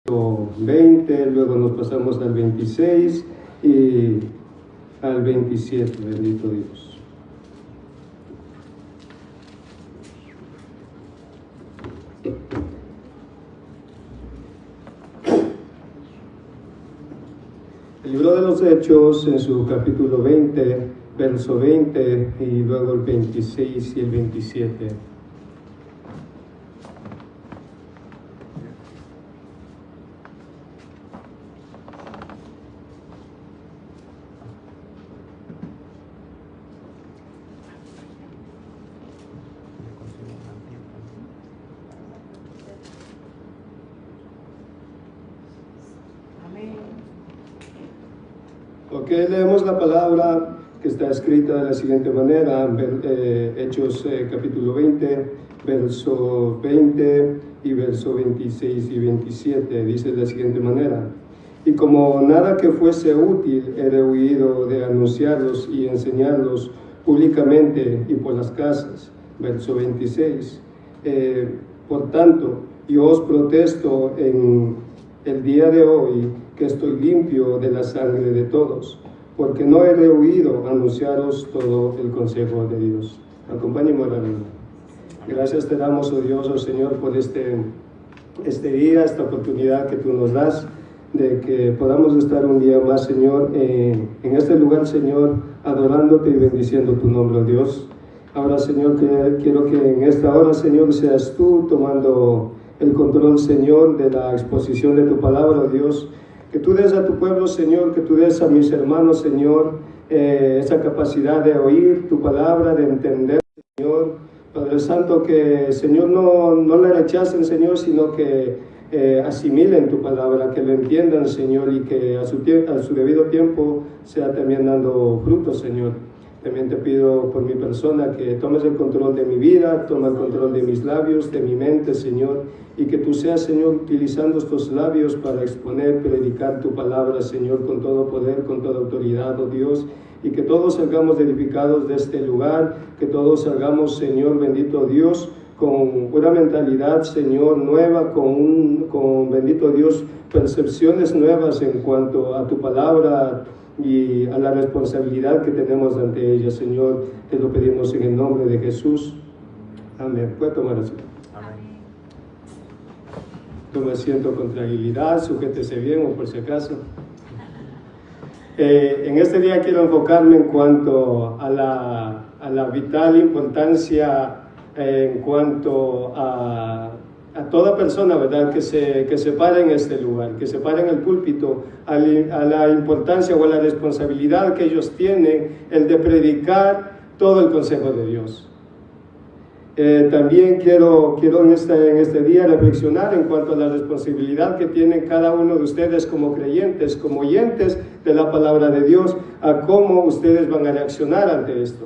20, luego nos pasamos al 26 y al 27, bendito Dios. El libro de los Hechos, en su capítulo 20, verso 20, y luego el 26 y el 27. Ok, leemos la palabra que está escrita de la siguiente manera, Hechos capítulo 20, verso 20 y verso 26 y 27, dice de la siguiente manera: y como nada que fuese útil he huido de anunciarlos y enseñarlos públicamente y por las casas. Verso 26, por tanto, yo os protesto en el día de hoy que estoy limpio de la sangre de todos, porque no he rehuido anunciaros todo el consejo de Dios. Acompáñenme a la vida. Gracias te damos, oh Dios, oh Señor, por este día, esta oportunidad que tú nos das, de que podamos estar un día más, Señor, en este lugar, Señor, adorándote y bendiciendo tu nombre, oh Dios. Ahora, Señor, quiero que en esta hora, Señor, seas tú tomando el control, Señor, de la exposición de tu palabra, oh Dios. Que tú des a tu pueblo, Señor, que tú des a mis hermanos, Señor, esa capacidad de oír tu palabra, de entender, Señor. Padre Santo, que, Señor, no la rechacen, Señor, sino que asimilen tu palabra, que lo entiendan, Señor, y que a su debido tiempo sea también dando frutos, Señor. También te pido por mi persona que tomes el control de mi vida, toma el control de mis labios, de mi mente, Señor, y que tú seas, Señor, utilizando estos labios para exponer, predicar tu palabra, Señor, con todo poder, con toda autoridad, oh Dios, y que todos salgamos edificados de este lugar, que todos salgamos, Señor, bendito Dios, con una mentalidad, Señor, nueva, con bendito Dios, percepciones nuevas en cuanto a tu palabra y a la responsabilidad que tenemos ante ella, Señor. Te lo pedimos en el nombre de Jesús. Amén. Puede tomar asiento. Amén. Tome asiento con tranquilidad, sujétese bien o por si acaso. En este día quiero enfocarme en cuanto a la vital importancia, en cuanto a toda persona, ¿verdad?, que se pare en este lugar, que se pare en el púlpito, a la importancia o a la responsabilidad que ellos tienen, el de predicar todo el consejo de Dios. También quiero en este día reflexionar en cuanto a la responsabilidad que tienen cada uno de ustedes como creyentes, como oyentes de la palabra de Dios, a cómo ustedes van a reaccionar ante esto.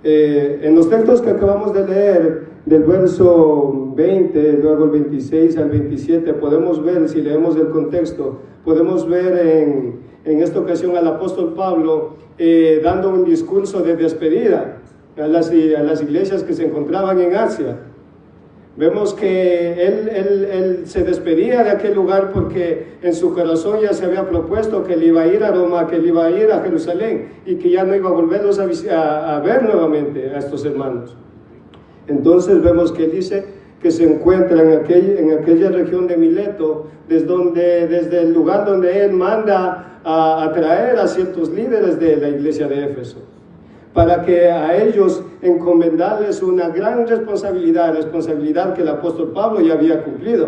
En los textos que acabamos de leer, del verso 20, luego el 26 al 27, podemos ver, si leemos el contexto, podemos ver en esta ocasión al apóstol Pablo dando un discurso de despedida a las iglesias que se encontraban en Asia. Vemos que él se despedía de aquel lugar porque en su corazón ya se había propuesto que él iba a ir a Roma, que él iba a ir a Jerusalén y que ya no iba a volverlos a ver nuevamente a estos hermanos. Entonces vemos que él dice que se encuentra en aquella región de Mileto, desde el lugar donde él manda a traer a ciertos líderes de la iglesia de Éfeso, para que a ellos encomendarles una gran responsabilidad que el apóstol Pablo ya había cumplido.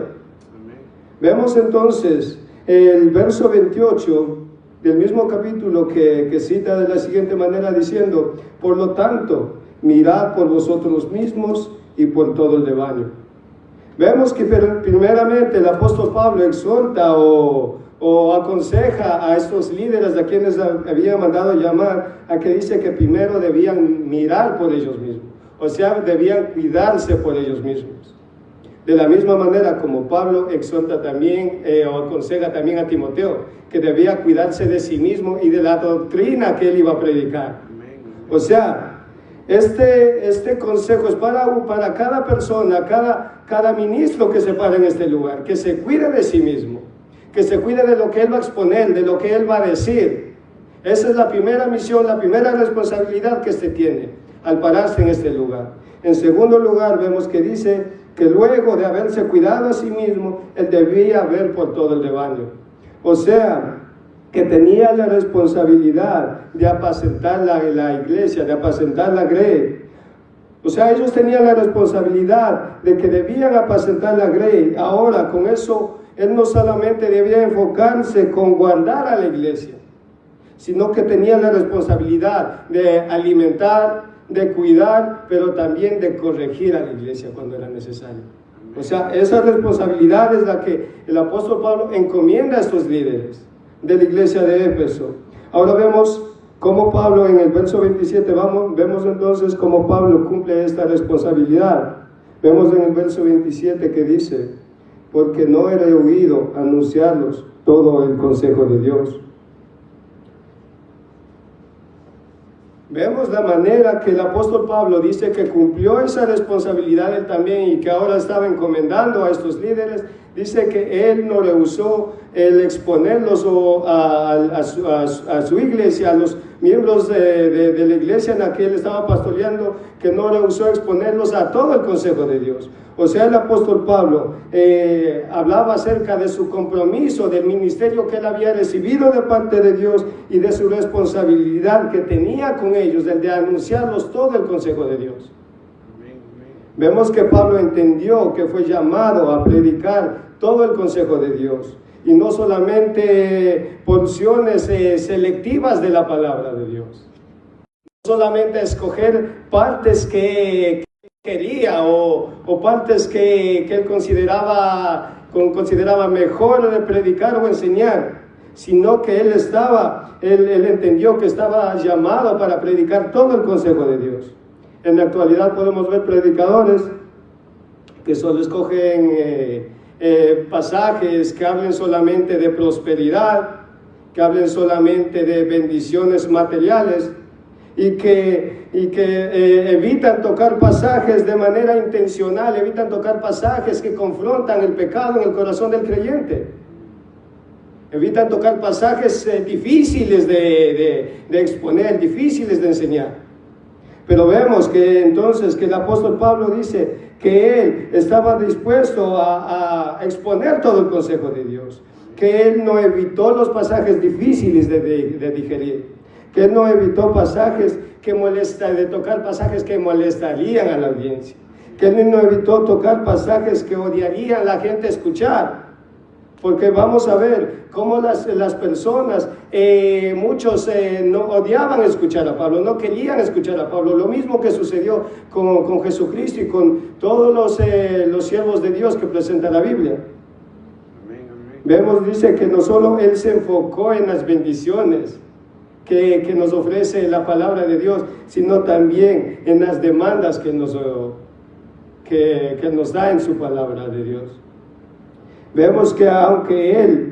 Amén. Vemos entonces el verso 28 del mismo capítulo que cita de la siguiente manera diciendo: por lo tanto, mirad por vosotros mismos y por todo el rebaño. Vemos que primeramente el apóstol Pablo exhorta o aconseja a estos líderes a quienes había mandado llamar, a que dice que primero debían mirar por ellos mismos, o sea, debían cuidarse por ellos mismos. De la misma manera como Pablo exhorta también o aconseja también a Timoteo, que debía cuidarse de sí mismo y de la doctrina que él iba a predicar. O sea, Este consejo es para cada persona, cada ministro que se para en este lugar, que se cuide de sí mismo, que se cuide de lo que él va a exponer, de lo que él va a decir. Esa es la primera misión, la primera responsabilidad que se tiene al pararse en este lugar. En segundo lugar, vemos que dice que luego de haberse cuidado a sí mismo, él debía ver por todo el rebaño. O sea, que tenía la responsabilidad de apacentar la iglesia, de apacentar la grey. O sea, ellos tenían la responsabilidad de que debían apacentar la grey. Ahora, con eso, él no solamente debía enfocarse con guardar a la iglesia, sino que tenía la responsabilidad de alimentar, de cuidar, pero también de corregir a la iglesia cuando era necesario. O sea, esa responsabilidad es la que el apóstol Pablo encomienda a estos líderes de la iglesia de Éfeso. Ahora vemos cómo Pablo en el verso 27, vemos entonces cómo Pablo cumple esta responsabilidad. Vemos en el verso 27 que dice, porque no he oído anunciarlos todo el consejo de Dios. Vemos la manera que el apóstol Pablo dice que cumplió esa responsabilidad él también y que ahora estaba encomendando a estos líderes. Dice que él no rehusó el exponerlos a su iglesia, a los miembros de la iglesia en la que él estaba pastoreando, que no rehusó exponerlos a todo el consejo de Dios. O sea, el apóstol Pablo hablaba acerca de su compromiso, del ministerio que él había recibido de parte de Dios y de su responsabilidad que tenía con ellos, el de anunciarlos todo el consejo de Dios. Vemos que Pablo entendió que fue llamado a predicar todo el consejo de Dios y no solamente porciones selectivas de la palabra de Dios. No solamente escoger partes que quería o partes que él consideraba mejor de predicar o enseñar, sino que él entendió que estaba llamado para predicar todo el consejo de Dios. En la actualidad podemos ver predicadores que solo escogen pasajes que hablen solamente de prosperidad, que hablen solamente de bendiciones materiales y que evitan tocar pasajes de manera intencional, evitan tocar pasajes que confrontan el pecado en el corazón del creyente. Evitan tocar pasajes difíciles de exponer, difíciles de enseñar. Pero vemos que entonces que el apóstol Pablo dice que él estaba dispuesto a exponer todo el consejo de Dios, que él no evitó los pasajes difíciles de digerir, que él no evitó pasajes de tocar pasajes que molestarían a la audiencia, que él no evitó tocar pasajes que odiarían a la gente escuchar. Porque vamos a ver cómo las personas, muchos no odiaban escuchar a Pablo, no querían escuchar a Pablo. Lo mismo que sucedió con Jesucristo y con todos los siervos de Dios que presenta la Biblia. Vemos, dice que no solo él se enfocó en las bendiciones que nos ofrece la palabra de Dios, sino también en las demandas que nos da en su palabra de Dios. Vemos que aunque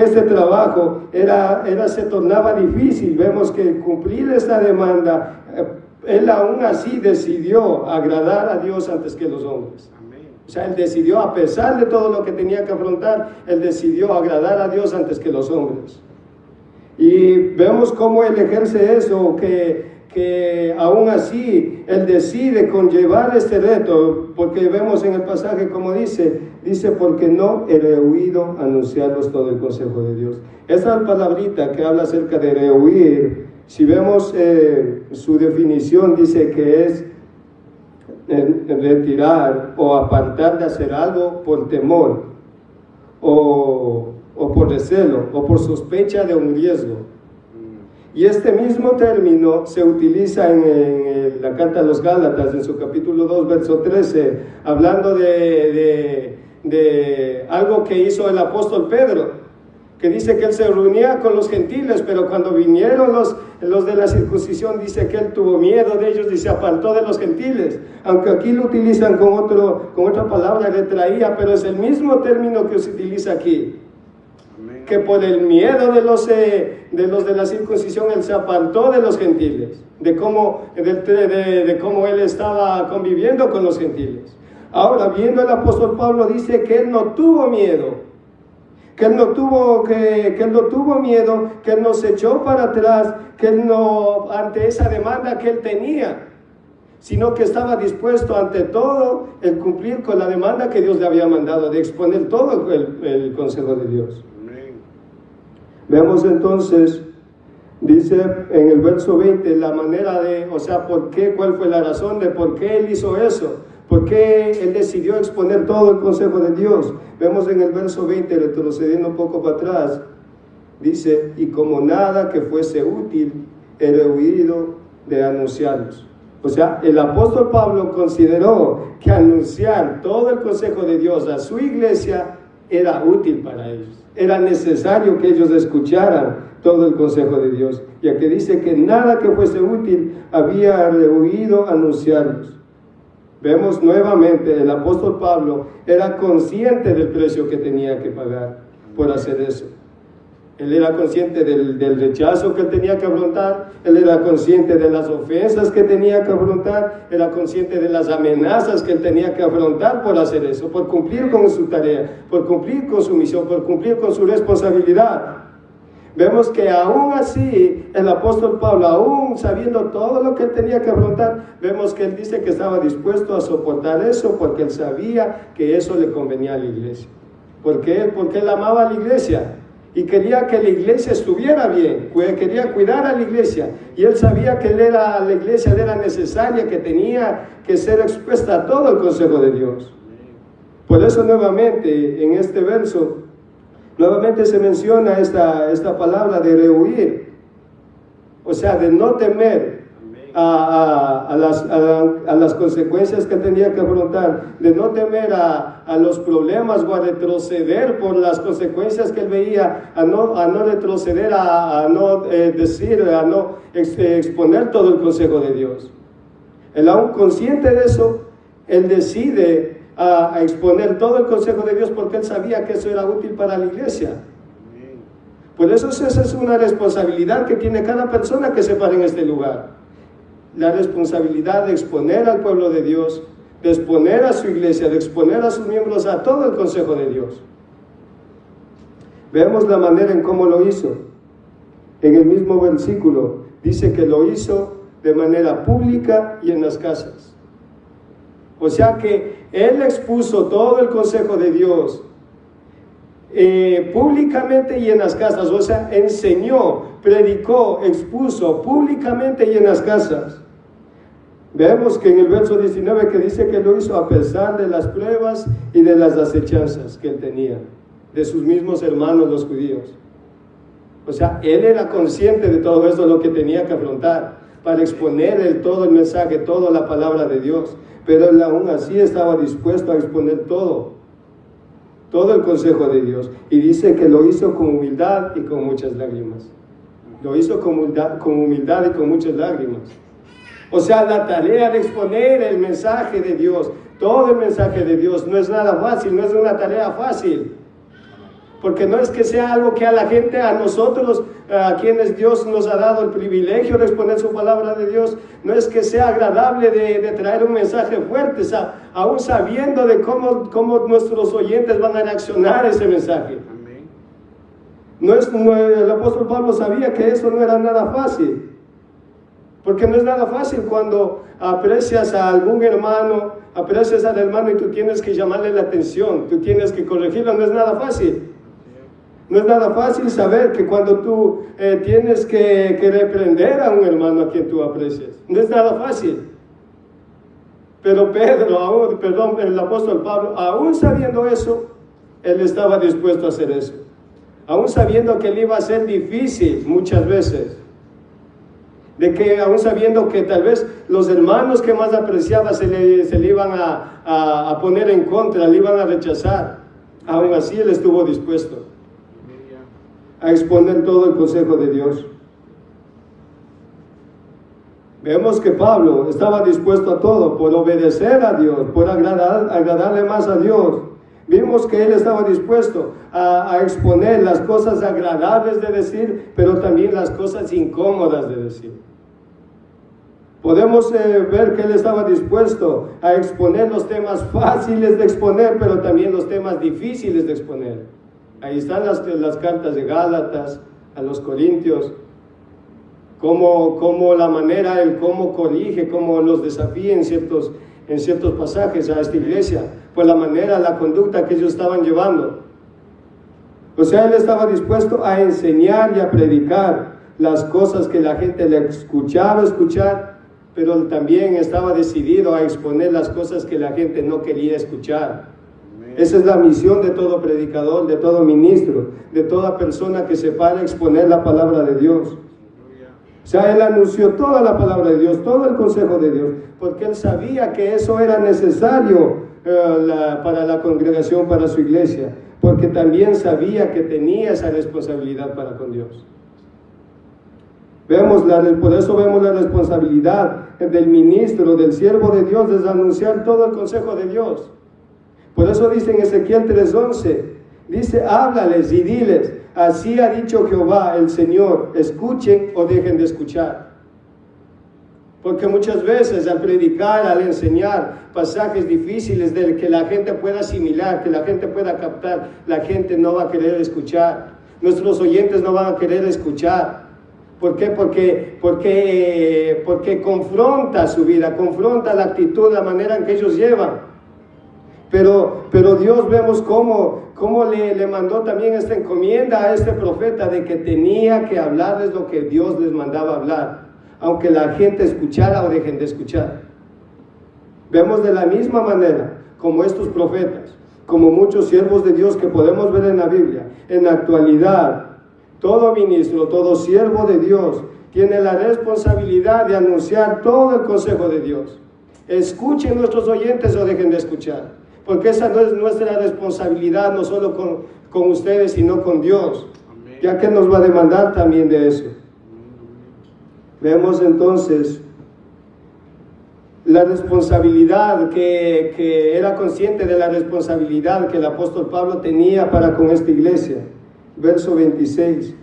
este trabajo se tornaba difícil, vemos que cumplir esta demanda, él aún así decidió agradar a Dios antes que los hombres. O sea, él decidió, a pesar de todo lo que tenía que afrontar, él decidió agradar a Dios antes que los hombres. Y vemos cómo él ejerce eso, que aún así él decide conllevar este reto, porque vemos en el pasaje como dice porque no he rehuido anunciarlos todo el consejo de Dios. Esa palabrita que habla acerca de rehuir, si vemos su definición, dice que es retirar o apartar de hacer algo por temor o por recelo o por sospecha de un riesgo. Y este mismo término se utiliza en la carta a los Gálatas, en su capítulo 2, verso 13, hablando de algo que hizo el apóstol Pedro, que dice que él se reunía con los gentiles, pero cuando vinieron los de la circuncisión, dice que él tuvo miedo de ellos y se apartó de los gentiles. Aunque aquí lo utilizan con otra palabra, retraía, pero es el mismo término que se utiliza aquí. que por el miedo de los de la circuncisión él se apartó de los gentiles, de cómo él estaba conviviendo con los gentiles. Ahora, viendo el apóstol Pablo, dice que él no tuvo miedo, que él no tuvo miedo, que él no se echó para atrás, que él no, ante esa demanda que él tenía, sino que estaba dispuesto ante todo el cumplir con la demanda que Dios le había mandado, de exponer todo el consejo de Dios. Veamos entonces, dice en el verso 20, la manera de, o sea, ¿por qué? ¿Cuál fue la razón de por qué él hizo eso? ¿Por qué él decidió exponer todo el consejo de Dios? Vemos en el verso 20, retrocediendo un poco para atrás, dice, y como nada que fuese útil, era huido de anunciarlos. O sea, el apóstol Pablo consideró que anunciar todo el consejo de Dios a su iglesia era útil para ellos. Era necesario que ellos escucharan todo el consejo de Dios, ya que dice que nada que fuese útil había rehuido anunciarlos. Vemos nuevamente, el apóstol Pablo era consciente del precio que tenía que pagar por hacer eso. Él era consciente del rechazo que él tenía que afrontar, él era consciente de las ofensas que tenía que afrontar, era consciente de las amenazas que él tenía que afrontar por hacer eso, por cumplir con su tarea, por cumplir con su misión, por cumplir con su responsabilidad. Vemos que aún así, el apóstol Pablo, aún sabiendo todo lo que él tenía que afrontar, vemos que él dice que estaba dispuesto a soportar eso porque él sabía que eso le convenía a la iglesia. ¿Por qué? Porque él amaba a la iglesia y quería que la iglesia estuviera bien, quería cuidar a la iglesia, y él sabía que la iglesia era necesaria, que tenía que ser expuesta a todo el consejo de Dios. Por eso nuevamente en este verso nuevamente se menciona esta palabra de rehuir, o sea, de no temer a las consecuencias que tenía que afrontar, de no temer a los problemas o a retroceder por las consecuencias que él veía, a no retroceder, a no exponer todo el consejo de Dios. Él, aún consciente de eso, él decide a exponer todo el consejo de Dios porque él sabía que eso era útil para la iglesia. Por eso esa es una responsabilidad que tiene cada persona que se para en este lugar. La responsabilidad de exponer al pueblo de Dios, de exponer a su iglesia, de exponer a sus miembros a todo el consejo de Dios. Veamos la manera en cómo lo hizo. En el mismo versículo dice que lo hizo de manera pública y en las casas. O sea que él expuso todo el consejo de Dios públicamente y en las casas. O sea, enseñó, predicó, expuso públicamente y en las casas. Vemos que en el verso 19 que dice que lo hizo a pesar de las pruebas y de las acechanzas que él tenía de sus mismos hermanos los judíos. O sea, él era consciente de todo eso, lo que tenía que afrontar para exponer todo el mensaje, toda la palabra de Dios. Pero él aún así estaba dispuesto a exponer todo el consejo de Dios. Y dice que lo hizo con humildad y con muchas lágrimas. Lo hizo con humildad y con muchas lágrimas. O sea, la tarea de exponer el mensaje de Dios, todo el mensaje de Dios, no es nada fácil, no es una tarea fácil. Porque no es que sea algo que a la gente, a nosotros, a quienes Dios nos ha dado el privilegio de exponer su palabra de Dios, no es que sea agradable de traer un mensaje fuerte, aún sabiendo de cómo nuestros oyentes van a reaccionar a ese mensaje. El apóstol Pablo sabía que eso no era nada fácil. Porque no es nada fácil cuando aprecias a algún hermano, aprecias al hermano y tú tienes que llamarle la atención, tú tienes que corregirlo, no es nada fácil. No es nada fácil saber que cuando tú tienes que reprender a un hermano a quien tú aprecias, no es nada fácil. Pero el apóstol Pablo, aún sabiendo eso, él estaba dispuesto a hacer eso. Aún sabiendo que le iba a ser difícil muchas veces. De que aún sabiendo que tal vez los hermanos que más apreciaba se le iban a poner en contra, le iban a rechazar. Aún así él estuvo dispuesto a exponer todo el consejo de Dios. Vemos que Pablo estaba dispuesto a todo por obedecer a Dios, por agradarle más a Dios. Vimos que él estaba dispuesto a exponer las cosas agradables de decir, pero también las cosas incómodas de decir. Podemos ver que él estaba dispuesto a exponer los temas fáciles de exponer, pero también los temas difíciles de exponer. Ahí están las cartas de Gálatas a los Corintios, cómo la manera, el cómo corrige, cómo los desafía en ciertos pasajes a esta iglesia, por la manera, la conducta que ellos estaban llevando. O sea, él estaba dispuesto a enseñar y a predicar las cosas que la gente le escuchaba escuchar, pero también estaba decidido a exponer las cosas que la gente no quería escuchar. Esa es la misión de todo predicador, de todo ministro, de toda persona que se para a exponer la palabra de Dios. O sea, él anunció toda la palabra de Dios, todo el consejo de Dios, porque él sabía que eso era necesario para la congregación, para su iglesia, porque también sabía que tenía esa responsabilidad para con Dios. Por eso vemos la responsabilidad del ministro, del siervo de Dios, de anunciar todo el consejo de Dios. Por eso dice en Ezequiel 3:11, dice, háblales y diles, así ha dicho Jehová el Señor, escuchen o dejen de escuchar. Porque muchas veces al predicar, al enseñar pasajes difíciles de que la gente pueda asimilar, que la gente pueda captar, la gente no va a querer escuchar. Nuestros oyentes no van a querer escuchar. ¿Por qué? Porque confronta su vida, confronta la actitud, la manera en que ellos llevan. Pero Dios vemos cómo le mandó también esta encomienda a este profeta de que tenía que hablarles lo que Dios les mandaba hablar, aunque la gente escuchara o dejen de escuchar. Vemos de la misma manera como estos profetas, como muchos siervos de Dios que podemos ver en la Biblia, en la actualidad. Todo ministro, todo siervo de Dios tiene la responsabilidad de anunciar todo el consejo de Dios. Escuchen nuestros oyentes o dejen de escuchar, porque esa no es nuestra responsabilidad, no solo con ustedes, sino con Dios, ya que nos va a demandar también de eso. Vemos entonces la responsabilidad que era consciente de la responsabilidad que el apóstol Pablo tenía para con esta iglesia. Verso 26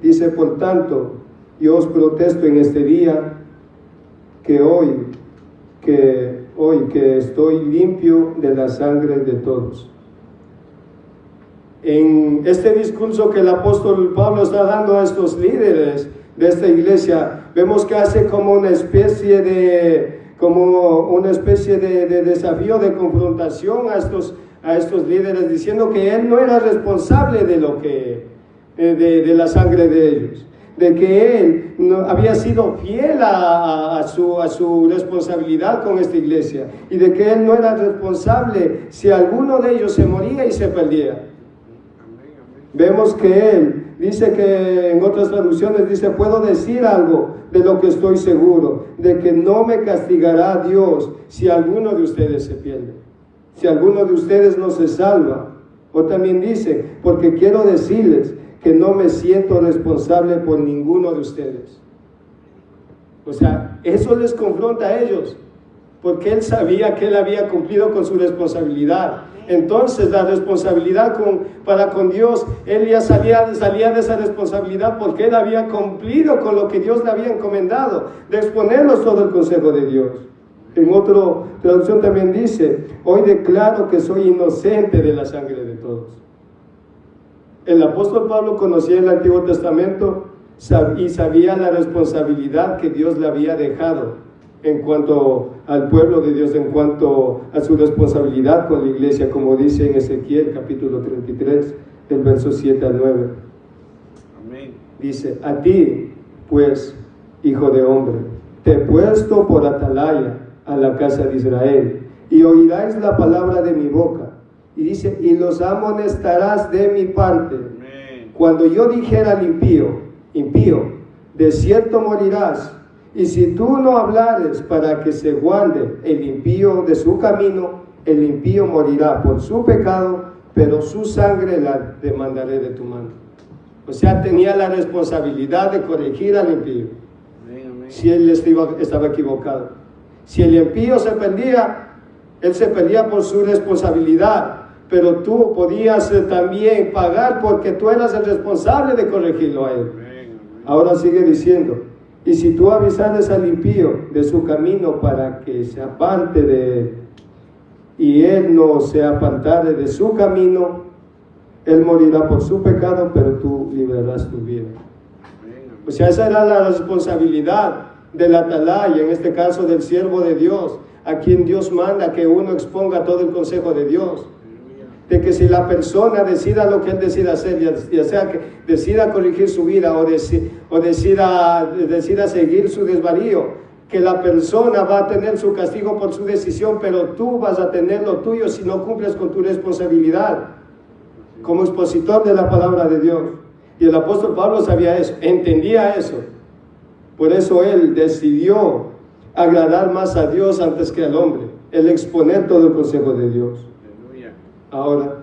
dice, por tanto, yo os protesto en este día que hoy estoy limpio de la sangre de todos. En este discurso que el apóstol Pablo está dando a estos líderes de esta iglesia, vemos que hace como una especie de desafío, de confrontación a estos líderes, diciendo que él no era responsable de la sangre de ellos, de que él no había sido fiel a su responsabilidad con esta iglesia, y de que él no era responsable si alguno de ellos se moría y se perdía. Vemos que él dice, que en otras traducciones dice, puedo decir algo de lo que estoy seguro, de que no me castigará Dios si alguno de ustedes se pierde, si alguno de ustedes no se salva. O también dice, porque quiero decirles que no me siento responsable por ninguno de ustedes. O sea, eso les confronta a ellos, porque él sabía que él había cumplido con su responsabilidad. Entonces la responsabilidad para con Dios, él ya salía de esa responsabilidad, porque él había cumplido con lo que Dios le había encomendado, de exponernos todo el consejo de Dios. En otra traducción también dice, hoy declaro que soy inocente de la sangre de todos. El apóstol Pablo conocía el Antiguo Testamento y sabía la responsabilidad que Dios le había dejado en cuanto al pueblo de Dios, en cuanto a su responsabilidad con la iglesia, como dice en Ezequiel capítulo 33, del verso 7 al 9. Amén. Dice, a ti, pues, hijo de hombre, te he puesto por atalaya a la casa de Israel, y oirás la palabra de mi boca. Y dice, y los amonestarás de mi parte. Amén. Cuando yo dijera al impío, de cierto morirás, y si tú no hablares para que se guarde el impío de su camino, el impío morirá por su pecado, pero su sangre la demandaré de tu mano. O sea, tenía la responsabilidad de corregir al impío, si él estaba equivocado. Si el impío se perdía, él se perdía por su responsabilidad, pero tú podías también pagar porque tú eras el responsable de corregirlo a él. Ahora sigue diciendo, y si tú avisares al impío de su camino para que se aparte de él, y él no se apartare de su camino, él morirá por su pecado, pero tú librarás tu vida. O sea, esa era la responsabilidad del atalaya, en este caso del siervo de Dios, a quien Dios manda que uno exponga todo el consejo de Dios. De que si la persona decida lo que él decida hacer, ya sea que decida corregir su vida o decida seguir su desvarío, que la persona va a tener su castigo por su decisión, pero tú vas a tener lo tuyo si no cumples con tu responsabilidad como expositor de la palabra de Dios. Y el apóstol Pablo sabía eso, entendía eso. Por eso él decidió agradar más a Dios antes que al hombre, el exponer todo el consejo de Dios. Ahora,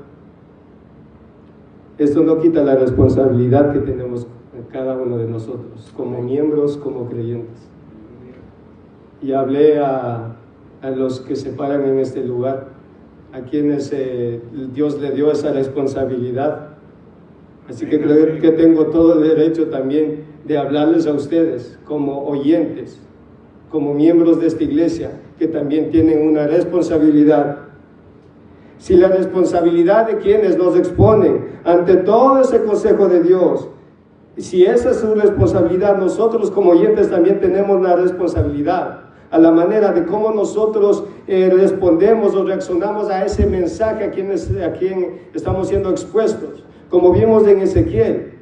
esto no quita la responsabilidad que tenemos cada uno de nosotros, como miembros, como creyentes. Y hablé a los que se paran en este lugar, a quienes Dios le dio esa responsabilidad. Así que creo que tengo todo el derecho también de hablarles a ustedes como oyentes, como miembros de esta iglesia, que también tienen una responsabilidad. Si la responsabilidad de quienes nos exponen ante todo ese consejo de Dios, si esa es su responsabilidad, nosotros como oyentes también tenemos la responsabilidad a la manera de cómo nosotros respondemos o reaccionamos a ese mensaje a quien estamos siendo expuestos. Como vimos en Ezequiel,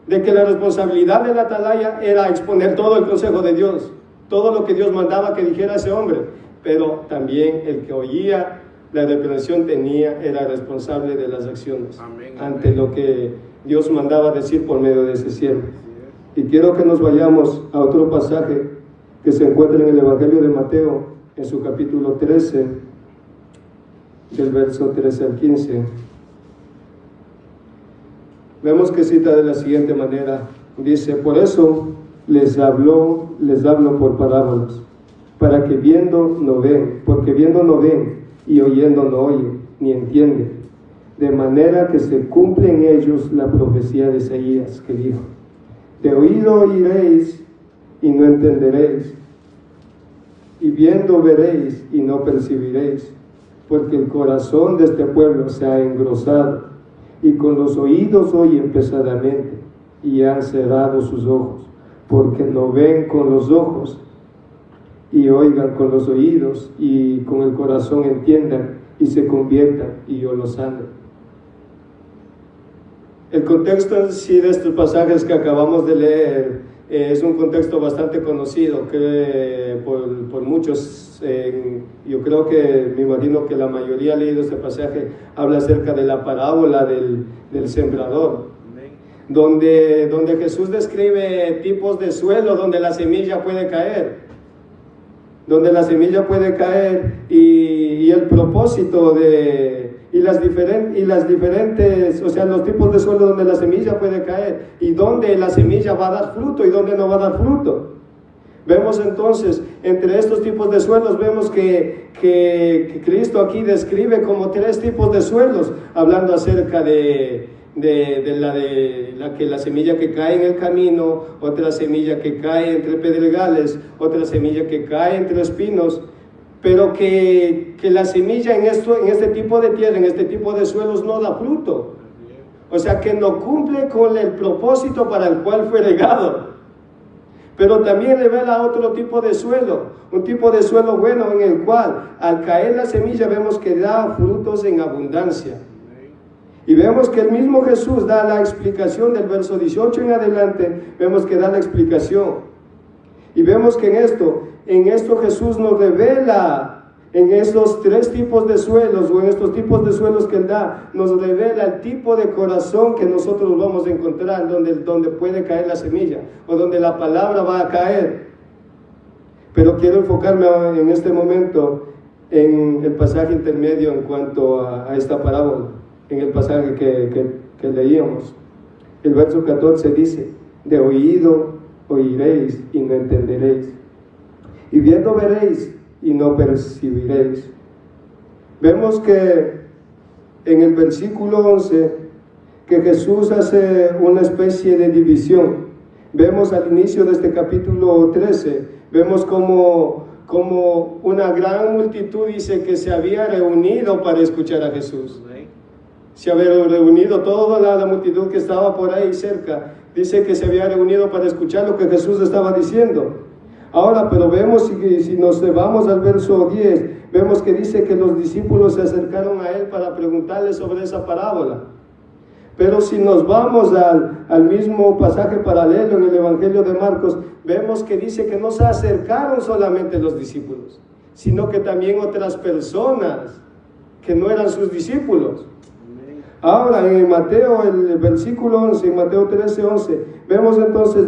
de que la responsabilidad del atalaya era exponer todo el consejo de Dios, todo lo que Dios mandaba que dijera ese hombre, pero también el que oía la reprensión era responsable de las acciones ante lo que Dios mandaba decir por medio de ese siervo. Y quiero que nos vayamos a otro pasaje que se encuentra en el Evangelio de Mateo, en su capítulo 13, del verso 13 al 15. Vemos que cita de la siguiente manera, dice: por eso les hablo por parábolas, para que viendo no ven, porque viendo no ven, y oyendo no oyen, ni entienden, de manera que se cumple en ellos la profecía de Isaías, que dijo: de oído oiréis y no entenderéis, y viendo veréis y no percibiréis, porque el corazón de este pueblo se ha engrosado, y con los oídos oyen pesadamente, y han cerrado sus ojos, porque no ven con los ojos, y oigan con los oídos, y con el corazón entiendan, y se conviertan, y yo los sane. El contexto en sí de estos pasajes que acabamos de leer es un contexto bastante conocido que por muchos, yo creo que, me imagino que la mayoría ha leído este pasaje, habla acerca de la parábola del sembrador, donde Jesús describe tipos de suelo donde la semilla puede caer. Y el propósito y las diferentes, o sea, los tipos de suelo donde la semilla puede caer, y donde la semilla va a dar fruto y donde no va a dar fruto. Vemos entonces, entre estos tipos de suelos, vemos que Cristo aquí describe como 3 tipos de suelos, hablando acerca de la semilla que cae en el camino, otra semilla que cae entre pedregales, otra semilla que cae entre espinos, pero que la semilla en este tipo de tierra, en este tipo de suelos, no da fruto. O sea, que no cumple con el propósito para el cual fue regado. Pero también revela otro tipo de suelo, un tipo de suelo bueno, en el cual al caer la semilla vemos que da frutos en abundancia. Y vemos que el mismo Jesús da la explicación del verso 18 en adelante, vemos que da la explicación. Y vemos que en esto Jesús nos revela, en estos 3 tipos de suelos, o en estos tipos de suelos que Él da, nos revela el tipo de corazón que nosotros vamos a encontrar, donde puede caer la semilla, o donde la palabra va a caer. Pero quiero enfocarme en este momento en el pasaje intermedio en cuanto a esta parábola, en el pasaje que leíamos. El verso 14 dice: de oído oiréis y no entenderéis, y viendo veréis y no percibiréis. Vemos que en el versículo 11 que Jesús hace una especie de división. Vemos al inicio de este capítulo 13, vemos como una gran multitud dice que se había reunido para escuchar a Jesús. Se había reunido toda la multitud que estaba por ahí cerca, dice que se había reunido para escuchar lo que Jesús estaba diciendo. Ahora, pero vemos, si nos vamos al verso 10, vemos que dice que los discípulos se acercaron a él para preguntarle sobre esa parábola. Pero si nos vamos al mismo pasaje paralelo en el Evangelio de Marcos, vemos que dice que no se acercaron solamente los discípulos, sino que también otras personas que no eran sus discípulos. Ahora en Mateo, el versículo 11, en Mateo 13, 11, vemos entonces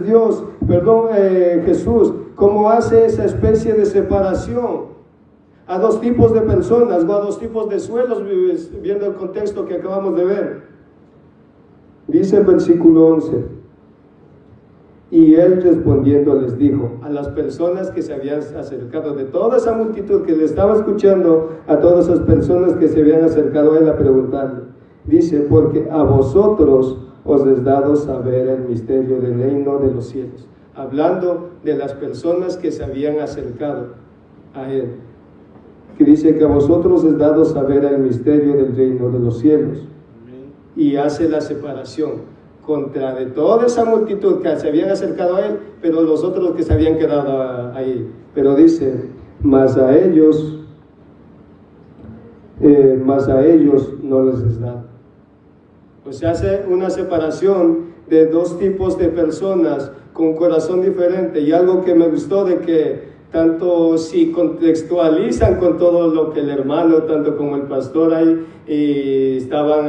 Jesús, cómo hace esa especie de separación a dos tipos de personas o a dos tipos de suelos, viendo el contexto que acabamos de ver. Dice el versículo 11, y él respondiendo les dijo a las personas que se habían acercado, de toda esa multitud que le estaba escuchando, a todas esas personas que se habían acercado a él a preguntarle, dice, porque a vosotros os es dado saber el misterio del reino de los cielos. Hablando de las personas que se habían acercado a él, que dice que a vosotros es dado saber el misterio del reino de los cielos. Y hace la separación contra de toda esa multitud que se habían acercado a él, pero los otros que se habían quedado ahí. Pero dice, mas a ellos no les es dado. Pues se hace una separación de dos tipos de personas con corazón diferente. Y algo que me gustó de que tanto si contextualizan con todo lo que el hermano, tanto como el pastor ahí, y estaban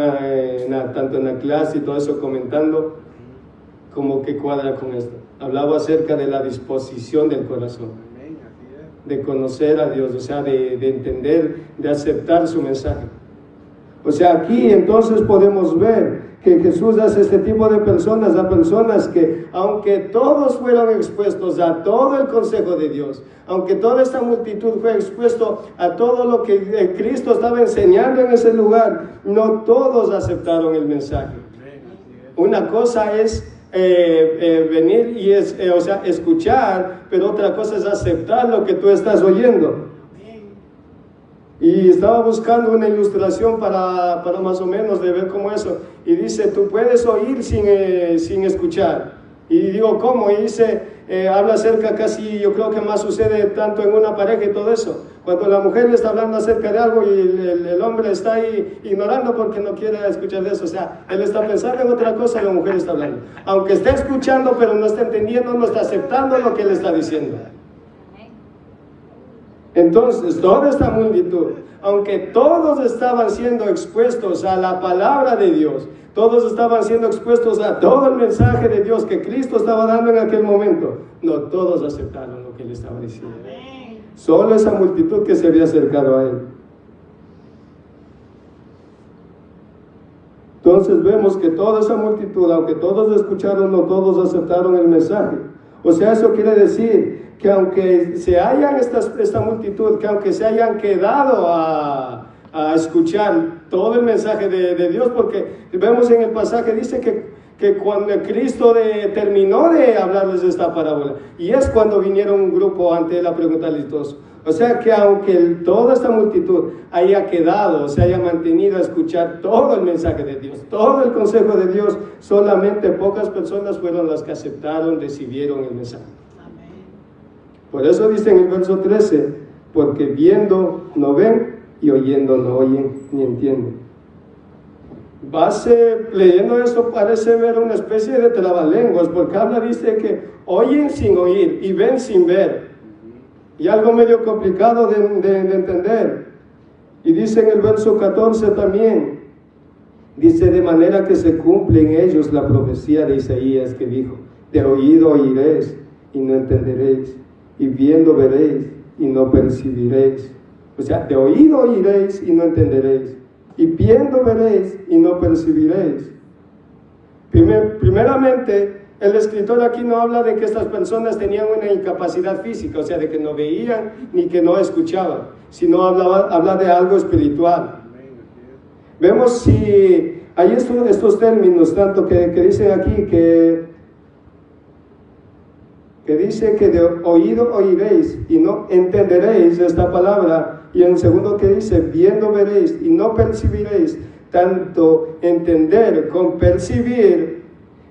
tanto en la clase y todo eso comentando, como que cuadra con esto. Hablaba acerca de la disposición del corazón, de conocer a Dios, o sea, de entender, de aceptar su mensaje. O sea, aquí entonces podemos ver que Jesús hace este tipo de personas, a personas que, aunque todos fueron expuestos a todo el consejo de Dios, aunque toda esta multitud fue expuesto a todo lo que Cristo estaba enseñando en ese lugar, no todos aceptaron el mensaje. Una cosa es venir y escuchar, pero otra cosa es aceptar lo que tú estás oyendo. Y estaba buscando una ilustración para más o menos de ver cómo eso. Y dice, tú puedes oír sin escuchar. Y digo, ¿cómo? Y dice, habla acerca casi, yo creo que más sucede tanto en una pareja y todo eso. Cuando la mujer le está hablando acerca de algo y el hombre está ahí ignorando porque no quiere escuchar de eso. O sea, él está pensando en otra cosa y la mujer está hablando. Aunque esté escuchando, pero no está entendiendo, no está aceptando lo que él está diciendo. Entonces, toda esta multitud, aunque todos estaban siendo expuestos a la palabra de Dios, todos estaban siendo expuestos a todo el mensaje de Dios que Cristo estaba dando en aquel momento, no todos aceptaron lo que él estaba diciendo. Solo esa multitud que se había acercado a él. Entonces vemos que toda esa multitud, aunque todos escucharon, no todos aceptaron el mensaje. O sea, eso quiere decir que aunque se hayan esta multitud, que aunque se hayan quedado a escuchar todo el mensaje de Dios, porque vemos en el pasaje, dice que cuando Cristo terminó de hablarles de esta parábola, y es cuando vinieron un grupo ante él a preguntarles todo eso. O sea que aunque toda esta multitud haya quedado, se haya mantenido a escuchar todo el mensaje de Dios, todo el consejo de Dios, solamente pocas personas fueron las que aceptaron, recibieron el mensaje. Por eso dice en el verso 13, porque viendo no ven y oyendo no oyen ni entienden. Leyendo esto parece ver una especie de trabalenguas, porque dice que oyen sin oír y ven sin ver. Y algo medio complicado de entender. Y dice en el verso 14 también, dice, de manera que se cumple en ellos la profecía de Isaías que dijo, de oído oiréis y no entenderéis, y viendo veréis y no percibiréis. O sea, de oído oiréis y no entenderéis, y viendo veréis y no percibiréis. Primeramente, el escritor aquí no habla de que estas personas tenían una incapacidad física, o sea, de que no veían ni que no escuchaban, sino habla de algo espiritual. Vemos si hay estos términos, tanto que dicen aquí, que dice que de oído oiréis y no entenderéis esta palabra, y en segundo que dice, viendo veréis y no percibiréis, tanto entender con percibir.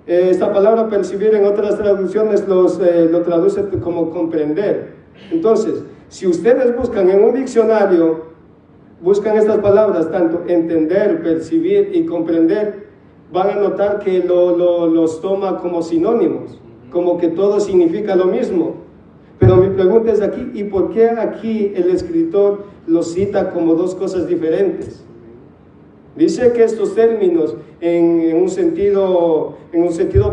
Esta palabra percibir en otras traducciones lo traduce como comprender. Entonces, si ustedes buscan en un diccionario, buscan estas palabras, tanto entender, percibir y comprender, van a notar que los toma como sinónimos, como que todo significa lo mismo. Pero mi pregunta es aquí, ¿y por qué aquí el escritor los cita como dos cosas diferentes? Dice que estos términos en un sentido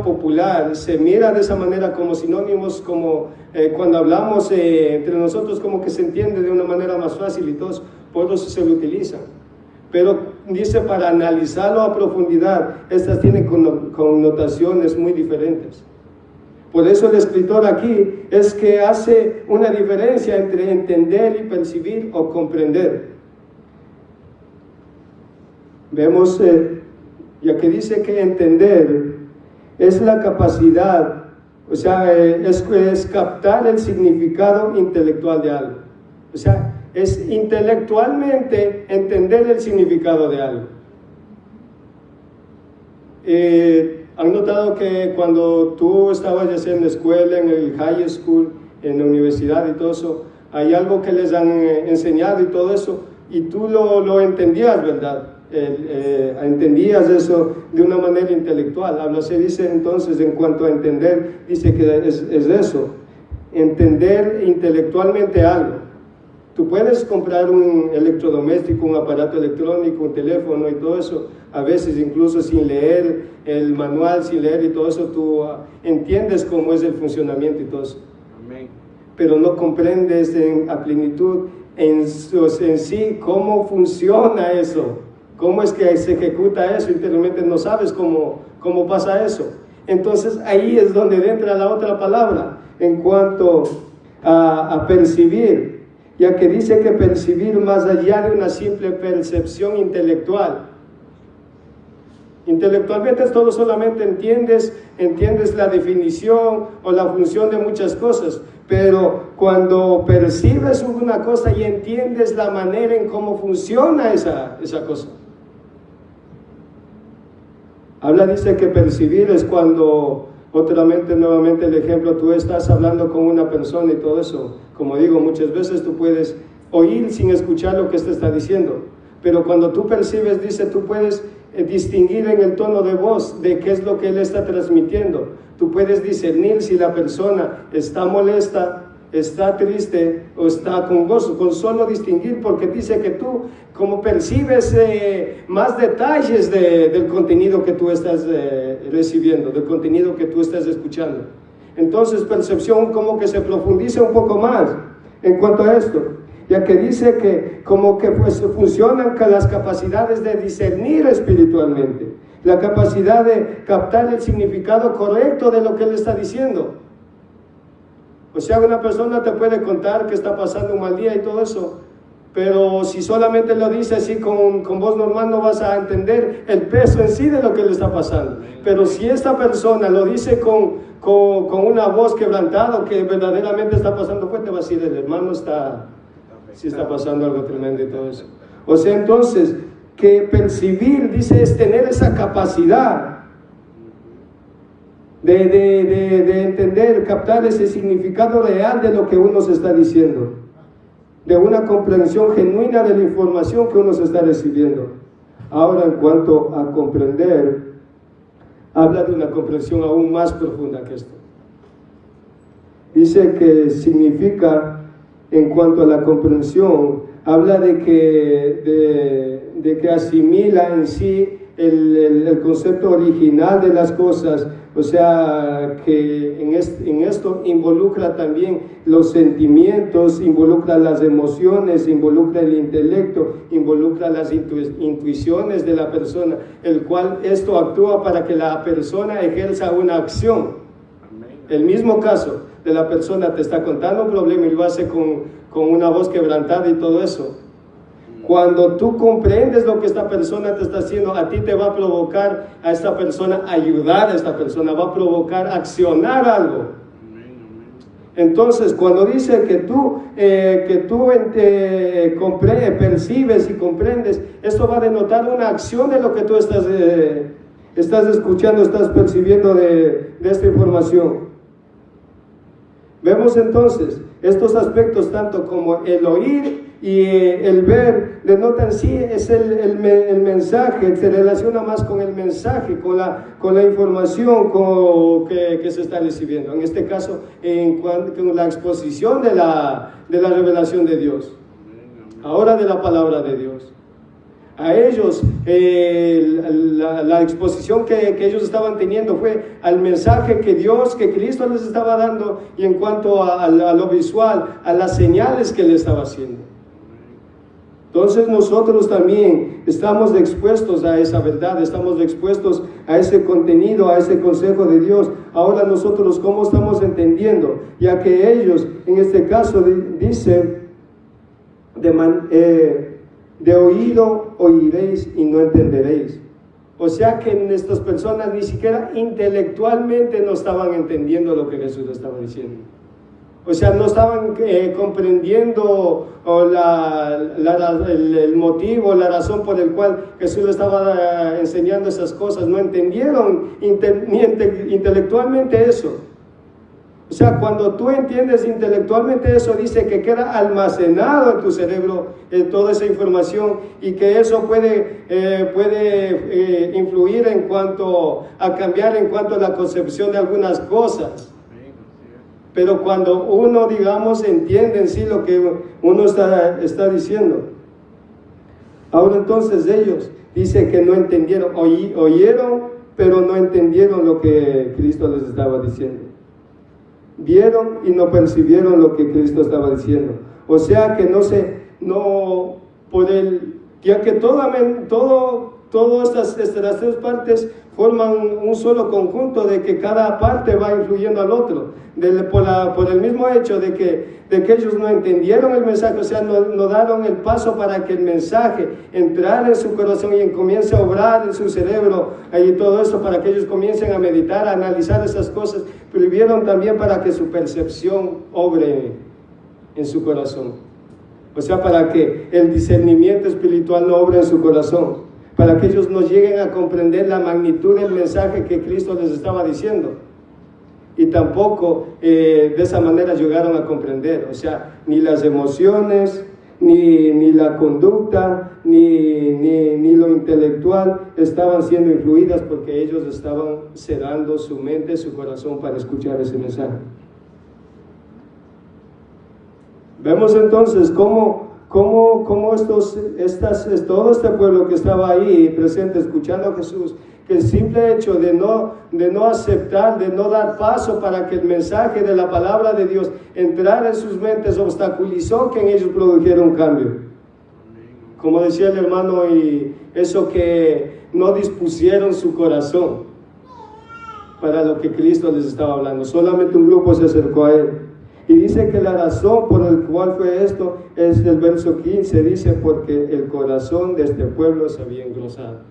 popular se mira de esa manera como sinónimos, como cuando hablamos entre nosotros, como que se entiende de una manera más fácil y todos, por eso se lo utilizan. Pero dice, para analizarlo a profundidad, estas tienen connotaciones muy diferentes. Por eso el escritor aquí es que hace una diferencia entre entender y percibir o comprender. Vemos, ya que dice que entender es la capacidad, o sea, es captar el significado intelectual de algo. O sea, es intelectualmente entender el significado de algo. ¿Han notado que cuando tú estabas ya sea en la escuela, en el high school, en la universidad y todo eso, hay algo que les han enseñado y todo eso, y tú lo entendías, ¿verdad? Entendías eso de una manera intelectual. Se dice entonces, en cuanto a entender, dice que es eso, entender intelectualmente algo. Tú puedes comprar un electrodoméstico, un aparato electrónico, un teléfono y todo eso, a veces incluso sin leer el manual, sin leer y todo eso, tú entiendes cómo es el funcionamiento y todo eso. Amén. Pero no comprendes a plenitud en sí cómo funciona eso, cómo es que se ejecuta eso, interiormente no sabes cómo pasa eso. Entonces ahí es donde entra la otra palabra, en cuanto a percibir, ya que dice que percibir más allá de una simple percepción intelectual. Intelectualmente es todo, solamente entiendes la definición o la función de muchas cosas, pero cuando percibes una cosa y entiendes la manera en cómo funciona esa cosa. Dice que percibir es cuando, nuevamente el ejemplo, tú estás hablando con una persona y todo eso. Como digo, muchas veces tú puedes oír sin escuchar lo que éste está diciendo, pero cuando tú percibes, dice, tú puedes distinguir en el tono de voz de qué es lo que él está transmitiendo. Tú puedes discernir si la persona está molesta, está triste o está con gozo, con solo distinguir, porque dice que tú, como percibes más detalles del contenido que tú estás recibiendo, del contenido que tú estás escuchando. Entonces percepción como que se profundiza un poco más en cuanto a esto, ya que dice que como que pues funcionan las capacidades de discernir espiritualmente, la capacidad de captar el significado correcto de lo que él está diciendo. O sea, una persona te puede contar que está pasando un mal día y todo eso, pero si solamente lo dice así con voz normal, no vas a entender el peso en sí de lo que le está pasando. Pero si esta persona lo dice con una voz quebrantada, que verdaderamente está pasando fuerte, va a decir, el hermano está pasando algo tremendo y todo eso. O sea, entonces, que percibir, dice, es tener esa capacidad de entender, captar ese significado real de lo que uno se está diciendo, de una comprensión genuina de la información que uno se está recibiendo. Ahora, en cuanto a comprender, habla de una comprensión aún más profunda que esto. Dice que significa, en cuanto a la comprensión, habla de que asimila en sí el concepto original de las cosas. O sea, que en esto involucra también los sentimientos, involucra las emociones, involucra el intelecto, involucra las intuiciones de la persona, el cual esto actúa para que la persona ejerza una acción. El mismo caso de la persona te está contando un problema y lo hace con una voz quebrantada y todo eso. Cuando tú comprendes lo que esta persona te está haciendo, a ti te va a provocar a esta persona ayudar a esta persona, va a provocar accionar algo. Entonces, cuando dice que tú percibes y comprendes, esto va a denotar una acción de lo que tú estás escuchando, estás percibiendo de esta información. Vemos entonces estos aspectos, tanto como el oír y el ver, denotan sí, es el mensaje, se relaciona más con el mensaje, con la información que se está recibiendo. En este caso, con la exposición de la revelación de Dios, ahora de la palabra de Dios. A ellos, la exposición que ellos estaban teniendo fue al mensaje que Cristo les estaba dando, y en cuanto a lo visual, a las señales que le estaba haciendo. Entonces nosotros también estamos expuestos a esa verdad, estamos expuestos a ese contenido, a ese consejo de Dios. Ahora nosotros, ¿cómo estamos entendiendo? Ya que ellos, en este caso, dice, de oído oiréis y no entenderéis. O sea que estas personas ni siquiera intelectualmente no estaban entendiendo lo que Jesús estaba diciendo. O sea, no estaban comprendiendo el motivo, la razón por el cual Jesús le estaba enseñando esas cosas. No entendieron ni intelectualmente eso. O sea, cuando tú entiendes intelectualmente eso, dice que queda almacenado en tu cerebro toda esa información, y que eso puede influir en cuanto a cambiar en cuanto a la concepción de algunas cosas. Pero cuando uno, digamos, entiende en sí lo que uno está diciendo. Ahora entonces ellos, dice que no entendieron, oyeron, pero no entendieron lo que Cristo les estaba diciendo. Vieron y no percibieron lo que Cristo estaba diciendo. O sea que ya que todas las tres partes forman un solo conjunto, de que cada parte va influyendo al otro, por el mismo hecho de que ellos no entendieron el mensaje, o sea, no daron el paso para que el mensaje entrara en su corazón y comience a obrar en su cerebro, y todo eso, para que ellos comiencen a meditar, a analizar esas cosas, pero vieron también para que su percepción obre en su corazón. O sea, para que el discernimiento espiritual no obre en su corazón, para que ellos no lleguen a comprender la magnitud del mensaje que Cristo les estaba diciendo. Y tampoco de esa manera llegaron a comprender, o sea, ni las emociones, ni la conducta, ni lo intelectual estaban siendo influidas, porque ellos estaban cerrando su mente, su corazón, para escuchar ese mensaje. Vemos entonces cómo todo este pueblo que estaba ahí presente escuchando a Jesús, que el simple hecho de no aceptar, de no dar paso para que el mensaje de la palabra de Dios entrara en sus mentes, obstaculizó que en ellos produjera un cambio. Como decía el hermano, y eso que no dispusieron su corazón para lo que Cristo les estaba hablando. Solamente un grupo se acercó a él. Y dice que la razón por la cual fue esto es del verso 15, dice, porque el corazón de este pueblo se había engrosado.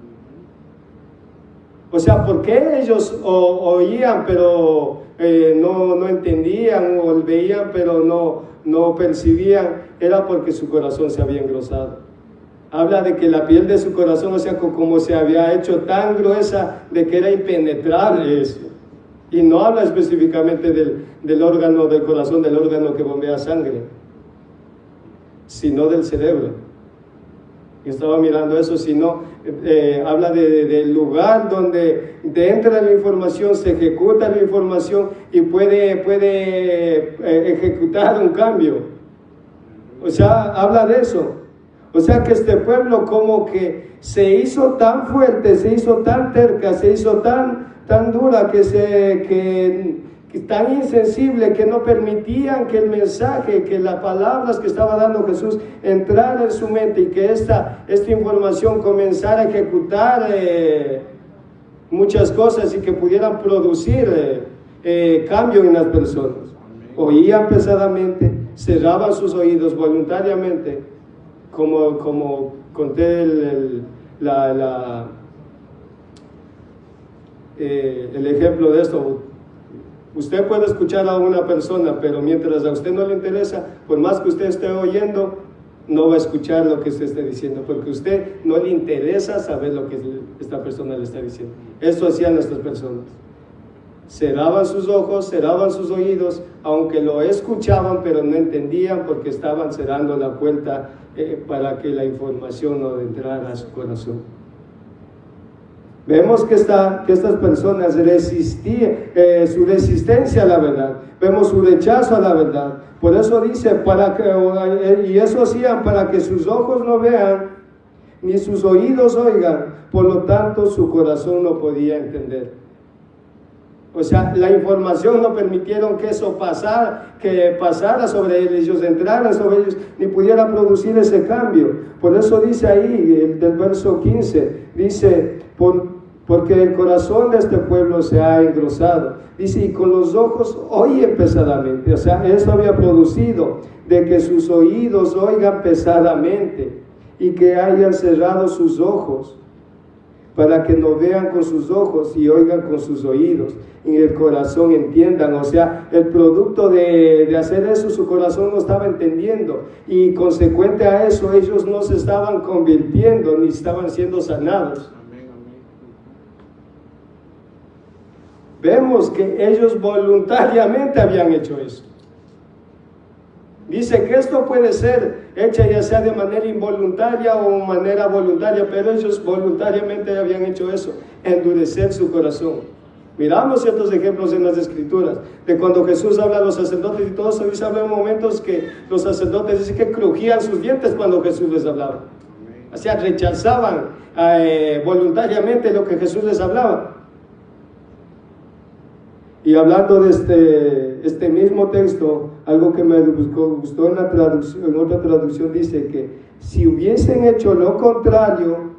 O sea, porque ellos oían pero no entendían, o veían pero no percibían, era porque su corazón se había engrosado. Habla de que la piel de su corazón, o sea, como se había hecho tan gruesa, de que era impenetrable eso. Y no habla específicamente del órgano del corazón, del órgano que bombea sangre, sino del cerebro. Yo estaba mirando eso, sino habla del lugar donde entra la información, se ejecuta la información y puede ejecutar un cambio. O sea, habla de eso. O sea que este pueblo como que se hizo tan fuerte, se hizo tan terca, se hizo tan dura, que tan insensible, que no permitían que el mensaje, que las palabras que estaba dando Jesús entrara en su mente, y que esta información comenzara a ejecutar muchas cosas, y que pudieran producir cambio en las personas. Oían pesadamente, cerraban sus oídos voluntariamente, como conté el ejemplo de esto, usted puede escuchar a una persona, pero mientras a usted no le interesa, por más que usted esté oyendo, no va a escuchar lo que usted esté diciendo, porque a usted no le interesa saber lo que esta persona le está diciendo. Esto hacían estas personas. Cerraban sus ojos, cerraban sus oídos, aunque lo escuchaban, pero no entendían porque estaban cerrando la puerta para que la información no entrara a su corazón. Vemos que estas personas resistían, su resistencia a la verdad. Vemos su rechazo a la verdad. Por eso dice, y eso hacían para que sus ojos no vean, ni sus oídos oigan. Por lo tanto, su corazón no podía entender. O sea, la información no permitieron que eso pasara sobre ellos, entraran sobre ellos, ni pudiera producir ese cambio. Por eso dice ahí, del verso 15, dice, porque el corazón de este pueblo se ha engrosado. Dice, y con los ojos oyen pesadamente. O sea, eso había producido de que sus oídos oigan pesadamente y que hayan cerrado sus ojos para que no vean con sus ojos y oigan con sus oídos, y en el corazón entiendan. O sea, el producto de hacer eso, su corazón no estaba entendiendo, y consecuente a eso, ellos no se estaban convirtiendo, ni estaban siendo sanados. Vemos que ellos voluntariamente habían hecho eso. Dice que esto puede ser hecha ya sea de manera involuntaria o manera voluntaria, pero ellos voluntariamente habían hecho eso, endurecer su corazón. Miramos ciertos ejemplos en las Escrituras, de cuando Jesús habla a los sacerdotes y todo eso, dice, había momentos que los sacerdotes dicen que crujían sus dientes cuando Jesús les hablaba. O sea, rechazaban voluntariamente lo que Jesús les hablaba. Y hablando de este mismo texto, algo que me gustó en otra traducción dice que si hubiesen hecho lo contrario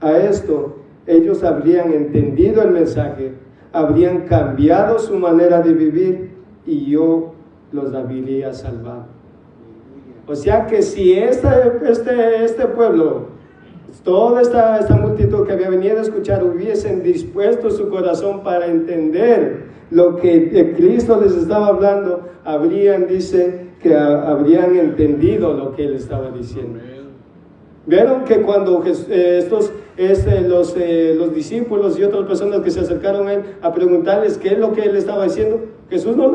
a esto, ellos habrían entendido el mensaje, habrían cambiado su manera de vivir y yo los habría salvado. O sea que si este pueblo, toda esta multitud que había venido a escuchar, hubiesen dispuesto su corazón para entender lo que Cristo les estaba hablando, dice que habrían entendido lo que Él estaba diciendo. Vieron que cuando los discípulos y otras personas que se acercaron a Él a preguntarles qué es lo que Él estaba diciendo, Jesús no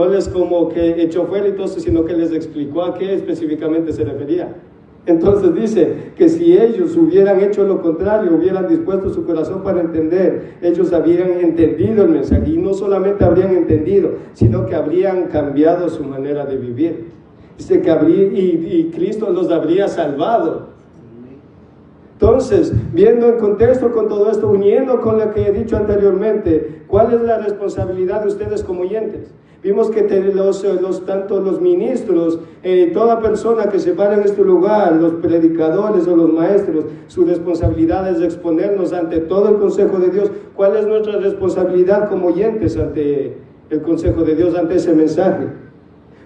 les como que echó fuera y todo eso, sino que les explicó a qué específicamente se refería. Entonces dice que si ellos hubieran hecho lo contrario, hubieran dispuesto su corazón para entender, ellos habrían entendido el mensaje, y no solamente habrían entendido, sino que habrían cambiado su manera de vivir. Dice que y Cristo los habría salvado. Entonces, viendo en contexto con todo esto, uniendo con lo que he dicho anteriormente, ¿cuál es la responsabilidad de ustedes como oyentes? Vimos que tanto los ministros, toda persona que se para en este lugar, los predicadores o los maestros, su responsabilidad es exponernos ante todo el consejo de Dios. ¿Cuál es nuestra responsabilidad como oyentes ante el consejo de Dios, ante ese mensaje?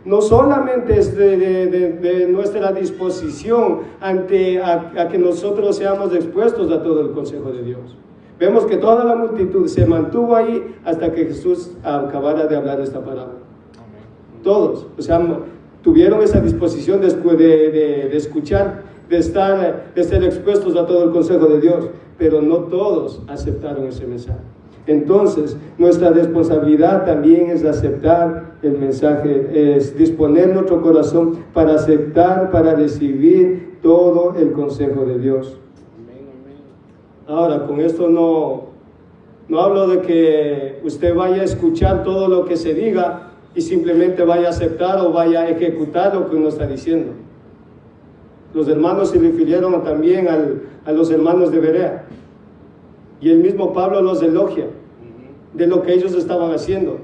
No solamente es de nuestra disposición a que nosotros seamos expuestos a todo el consejo de Dios. Vemos que toda la multitud se mantuvo ahí hasta que Jesús acabara de hablar esta parábola. Todos, o sea, tuvieron esa disposición de escuchar, de ser expuestos a todo el consejo de Dios, pero no todos aceptaron ese mensaje. Entonces, nuestra responsabilidad también es aceptar el mensaje, es disponer nuestro corazón para aceptar, para recibir todo el consejo de Dios. Ahora, con esto no hablo de que usted vaya a escuchar todo lo que se diga y simplemente vaya a aceptar o vaya a ejecutar lo que uno está diciendo. Los hermanos se refirieron también a los hermanos de Berea, y el mismo Pablo los elogia de lo que ellos estaban haciendo,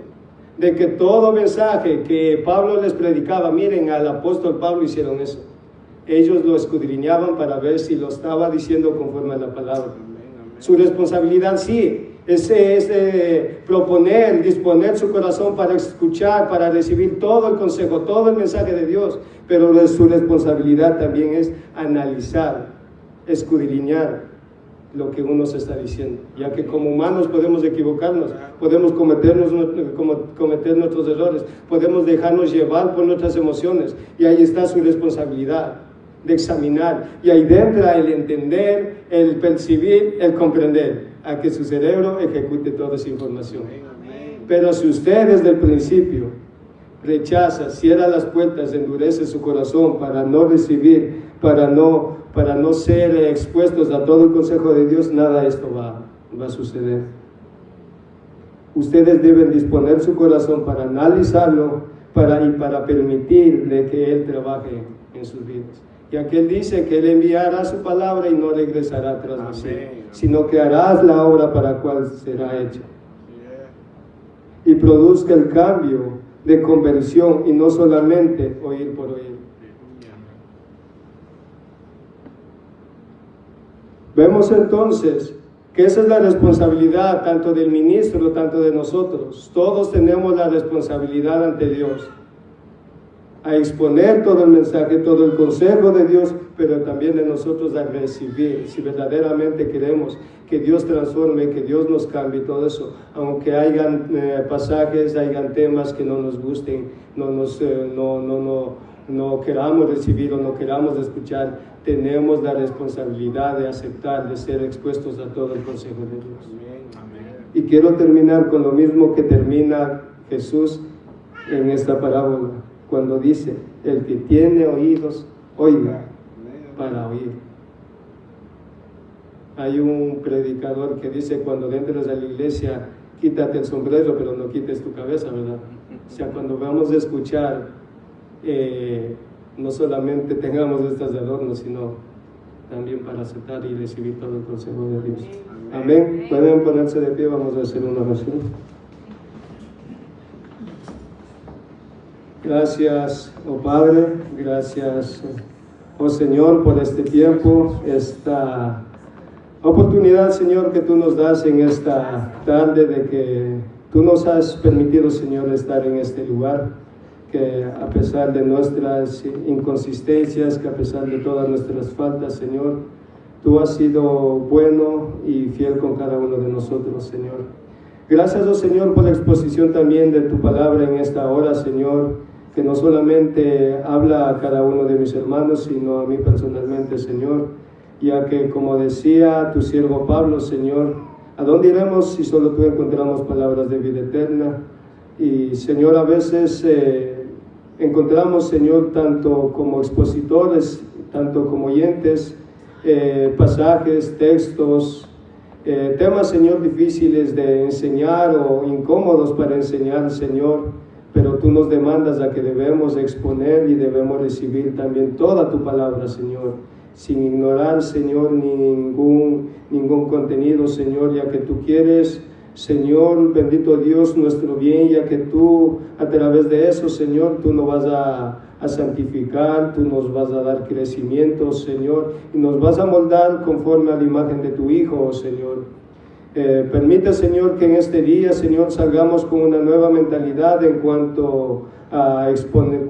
de que todo mensaje que Pablo les predicaba, miren, al apóstol Pablo hicieron eso. Ellos lo escudriñaban para ver si lo estaba diciendo conforme a la palabra. Su responsabilidad sí, Ese es proponer, disponer su corazón para escuchar, para recibir todo el consejo, todo el mensaje de Dios. Pero su responsabilidad también es analizar, escudriñar lo que uno se está diciendo, ya que como humanos podemos equivocarnos, podemos cometer nuestros errores, podemos dejarnos llevar por nuestras emociones, y ahí está su responsabilidad de examinar, y ahí entra el entender, el percibir, el comprender, a que su cerebro ejecute toda esa información. Pero si usted desde el principio rechaza, cierra las puertas, endurece su corazón para no recibir, para no ser expuestos a todo el consejo de Dios, nada de esto va a suceder. Ustedes deben disponer su corazón para analizarlo y para permitirle que Él trabaje en sus vidas. Ya que Él dice que Él enviará su palabra y no regresará tras de sí, sino que harás la obra para la cual será hecha. Y produzca el cambio de conversión y no solamente oír por oír. Vemos entonces que esa es la responsabilidad tanto del ministro, tanto de nosotros. Todos tenemos la responsabilidad ante Dios a exponer todo el mensaje, todo el consejo de Dios, pero también de nosotros a recibir, si verdaderamente queremos que Dios transforme, que Dios nos cambie, todo eso, aunque hayan pasajes, hayan temas que no nos gusten, no queramos recibir o no queramos escuchar, tenemos la responsabilidad de aceptar, de ser expuestos a todo el consejo de Dios. Y quiero terminar con lo mismo que termina Jesús en esta parábola, cuando dice: el que tiene oídos, oiga para oír. Hay un predicador que dice: cuando entres a la iglesia, quítate el sombrero, pero no quites tu cabeza, ¿verdad? O sea, cuando vamos a escuchar, no solamente tengamos estos adornos, sino también para aceptar y recibir todo el consejo de Dios. Amén. Pueden ponerse de pie, vamos a hacer una oración. Gracias, oh Padre, gracias, oh Señor, por este tiempo, esta oportunidad, Señor, que tú nos das en esta tarde, de que tú nos has permitido, Señor, estar en este lugar, que a pesar de nuestras inconsistencias, que a pesar de todas nuestras faltas, Señor, tú has sido bueno y fiel con cada uno de nosotros, Señor. Gracias, oh Señor, por la exposición también de tu palabra en esta hora, Señor, que no solamente habla a cada uno de mis hermanos, sino a mí personalmente, Señor, ya que, como decía tu siervo Pablo, Señor, ¿a dónde iremos si solo tú encontramos palabras de vida eterna? Y, Señor, a veces encontramos, Señor, tanto como expositores, tanto como oyentes, pasajes, textos, temas, Señor, difíciles de enseñar o incómodos para enseñar, Señor, pero tú nos demandas a que debemos exponer y debemos recibir también toda tu palabra, Señor, sin ignorar, Señor, ningún contenido, Señor, ya que tú quieres, Señor, bendito Dios, nuestro bien, ya que tú, a través de eso, Señor, tú nos vas a santificar, tú nos vas a dar crecimiento, Señor, y nos vas a moldar conforme a la imagen de tu Hijo, oh Señor. Permite, Señor, que en este día, Señor, salgamos con una nueva mentalidad en cuanto a exponer,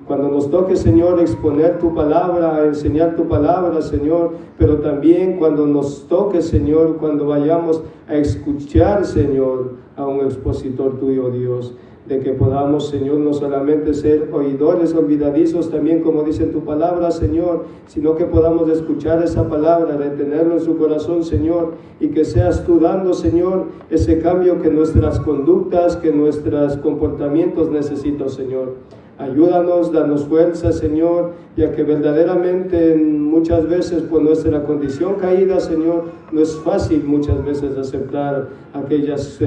cuando nos toque, Señor, exponer tu palabra, enseñar tu palabra, Señor, pero también cuando nos toque, Señor, cuando vayamos a escuchar, Señor, a un expositor tuyo, Dios, de que podamos, Señor, no solamente ser oidores olvidadizos, también como dice tu palabra, Señor, sino que podamos escuchar esa palabra, retenerlo en su corazón, Señor, y que seas tú dando, Señor, ese cambio que nuestras conductas, que nuestros comportamientos necesitan, Señor. Ayúdanos, danos fuerza, Señor, ya que verdaderamente muchas veces por nuestra condición caída, Señor, no es fácil muchas veces aceptar aquellas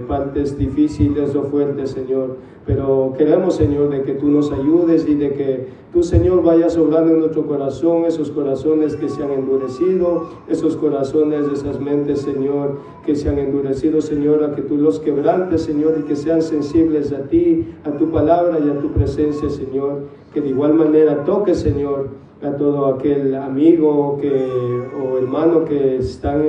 partes difíciles o fuertes, Señor. Pero queremos, Señor, de que tú nos ayudes y de que tú, Señor, vayas obrando en nuestro corazón, esos corazones que se han endurecido, esos corazones, esas mentes, Señor, que se han endurecido, Señor, a que tú los quebrantes, Señor, y que sean sensibles a ti, a tu palabra y a tu presencia, Señor. Que de igual manera toque, Señor, a todo aquel amigo o hermano que están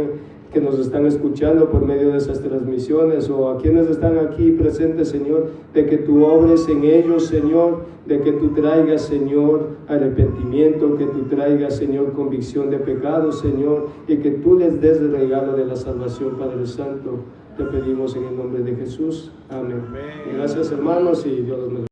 que nos están escuchando por medio de esas transmisiones, o a quienes están aquí presentes, Señor, de que tú obres en ellos, Señor, de que tú traigas, Señor, arrepentimiento, que tú traigas, Señor, convicción de pecado, Señor, y que tú les des el regalo de la salvación, Padre Santo. Te pedimos en el nombre de Jesús. Amén. Gracias, hermanos, y Dios los bendiga.